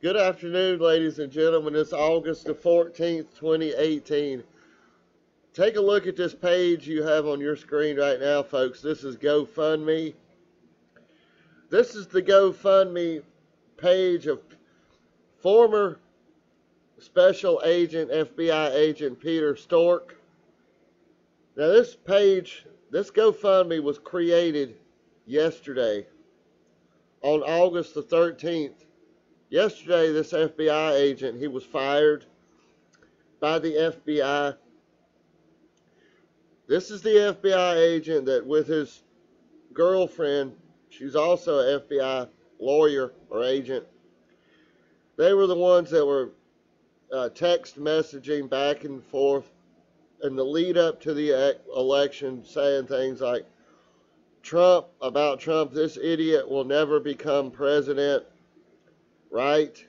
Good afternoon, ladies and gentlemen. It's August the 14th, 2018. Take a look at this page you have on your screen right now, folks. This is GoFundMe. This is the GoFundMe page of former Special Agent, FBI Agent Peter Strzok. Now, this page, this GoFundMe was created yesterday on August the 13th. Yesterday, this FBI agent, he was fired by the FBI. This is the FBI agent that with his girlfriend, she's also an FBI lawyer or agent, they were the ones that were text messaging back and forth in the lead up to the election, saying things like, Trump, this idiot will never become president. Right.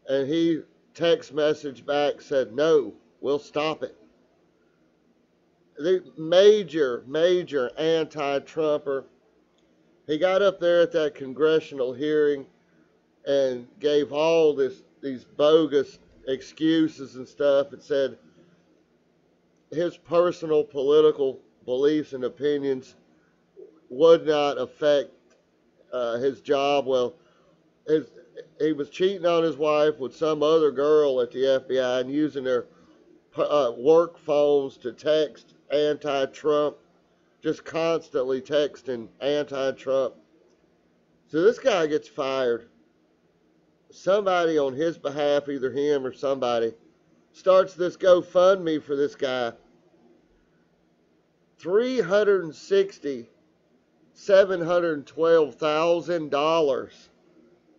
And he text message back said, no, we'll stop it. The major anti-Trumper. He got up there at that congressional hearing and gave all these bogus excuses and stuff. It said his personal political beliefs and opinions would not affect his job. Well, he was cheating on his wife with some other girl at the FBI and using their work phones to text anti-Trump, just constantly texting anti-Trump. So this guy gets fired. Somebody on his behalf, either him or somebody, starts this GoFundMe for this guy. $712,000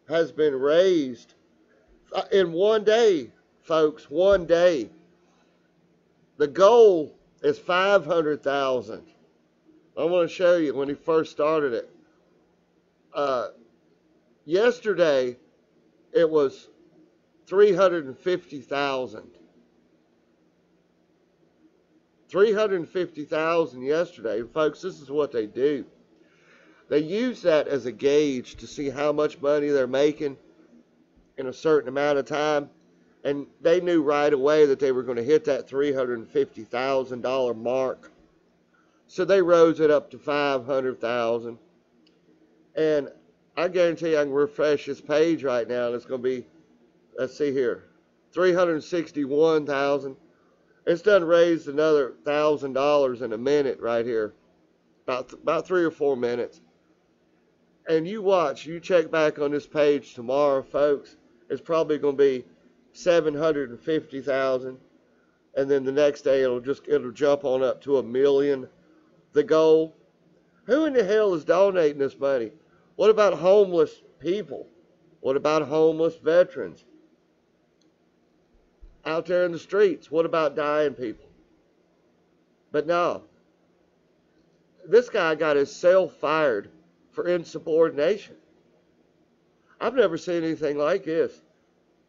has been raised in one day, folks, one day. The goal is 500,000. I want to show you when he first started it. Yesterday, it was 350,000. 350,000 yesterday. And folks, this is what they do. They use that as a gauge to see how much money they're making in a certain amount of time. And they knew right away that they were going to hit that $350,000 mark. So they rose it up to 500,000. And I guarantee you I can refresh this page right now and it's going to be, let's see here, 361,000. It's done raised another $1,000 in a minute right here. About 3 or 4 minutes. And you watch, you check back on this page tomorrow, folks. It's probably going to be 750,000. And then the next day it'll jump on up to 1 million. The goal. Who in the hell is donating this money? What about homeless people? What about homeless veterans? Out there in the streets. What about dying people? But no. This guy got himself fired for insubordination. I've never seen anything like this.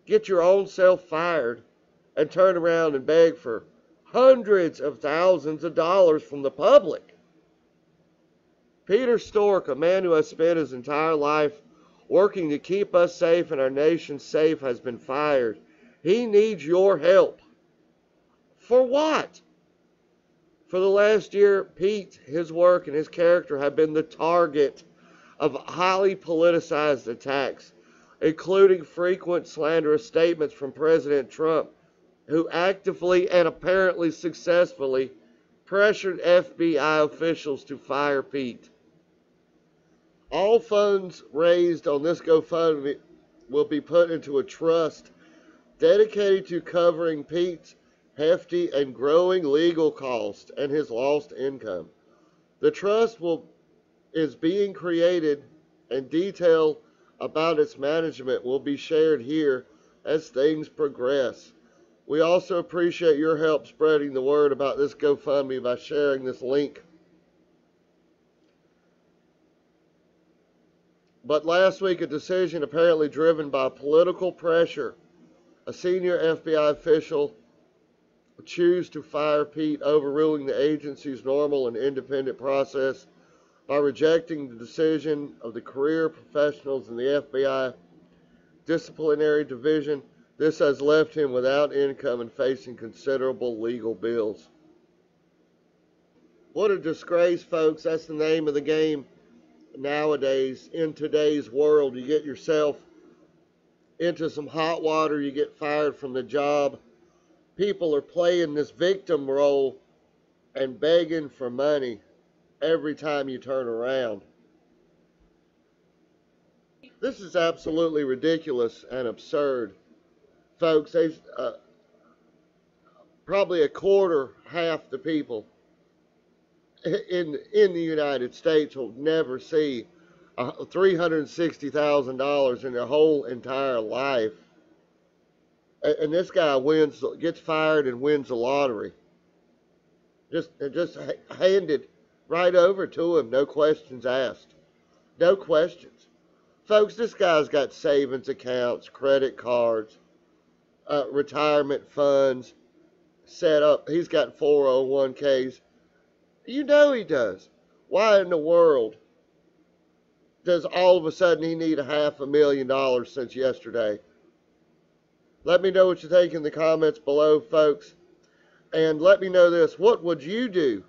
Get your own self fired and turn around and beg for hundreds of thousands of dollars from the public. Peter Strzok, a man who has spent his entire life working to keep us safe and our nation safe, has been fired. He needs your help. For what? For the last year, Pete, his work and his character have been the target of highly politicized attacks, including frequent slanderous statements from President Trump, who actively and apparently successfully pressured FBI officials to fire Pete. All funds raised on this GoFundMe will be put into a trust dedicated to covering Pete's hefty and growing legal costs and his lost income. The trust is being created, and detail about its management will be shared here as things progress. We also appreciate your help spreading the word about this GoFundMe by sharing this link. But last week, a decision apparently driven by political pressure, a senior FBI official chose to fire Pete, overruling the agency's normal and independent process by rejecting the decision of the career professionals in the FBI disciplinary division. This has left him without income and facing considerable legal bills. What a disgrace, folks. That's the name of the game nowadays. In today's world, you get yourself into some hot water, you get fired from the job. People are playing this victim role and begging for money every time you turn around. This is absolutely ridiculous and absurd. Folks, there's probably a quarter, half the people in the United States will never see $360,000 in their whole entire life. And this guy gets fired and wins the lottery. Just handed right over to him, no questions asked. No questions. Folks, this guy's got savings accounts, credit cards, retirement funds set up. He's got 401ks. You know he does. Why in the world does all of a sudden he need $500,000 since yesterday? Let me know what you think in the comments below, folks. And let me know this. What would you do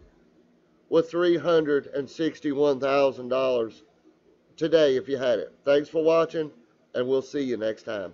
with $361,000 today if you had it? Thanks for watching, and we'll see you next time.